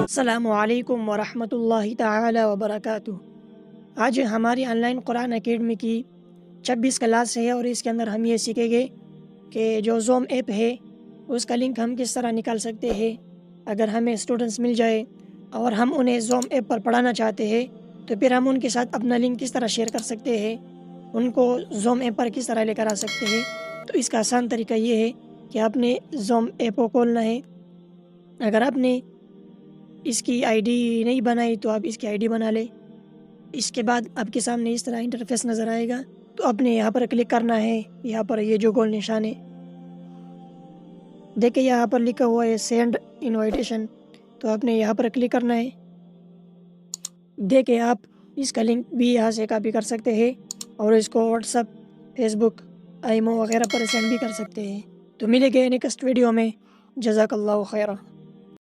السلام علیکم ورحمۃ اللہ تعالی وبرکاتہ۔ آج ہماری آن لائن قرآن اکیڈمی کی 26 کلاس ہے اور اس کے اندر ہم یہ سیکھیں گے کہ جو زوم ایپ ہے اس کا لنک ہم کس طرح نکال سکتے ہیں۔ اگر ہمیں اسٹوڈنٹس مل جائے اور ہم انہیں زوم ایپ پر پڑھانا چاہتے ہیں تو پھر ہم ان کے ساتھ اپنا لنک کس طرح شیئر کر سکتے ہیں، ان کو زوم ایپ پر کس طرح لے کر آ سکتے ہیں۔ تو اس کا آسان طریقہ یہ ہے کہ آپ نے زوم ایپ کو کھولنا ہے۔ اگر آپ نے اس کی آئی ڈی نہیں بنائی تو آپ اس کی آئی ڈی بنا لیں۔ اس کے بعد آپ کے سامنے اس طرح انٹرفیس نظر آئے گا، تو آپ نے یہاں پر کلک کرنا ہے۔ یہاں پر یہ جو گول نشان ہے دیکھیں، یہاں پر لکھا ہوا ہے سینڈ انویٹیشن، تو آپ نے یہاں پر کلک کرنا ہے۔ دیکھیں، آپ اس کا لنک بھی یہاں سے کاپی کر سکتے ہیں اور اس کو واٹس ایپ، فیس بک، ایمو وغیرہ پر سینڈ بھی کر سکتے ہیں۔ تو ملیں گے نیکسٹ ویڈیو میں۔ جزاک اللہ خیرہ۔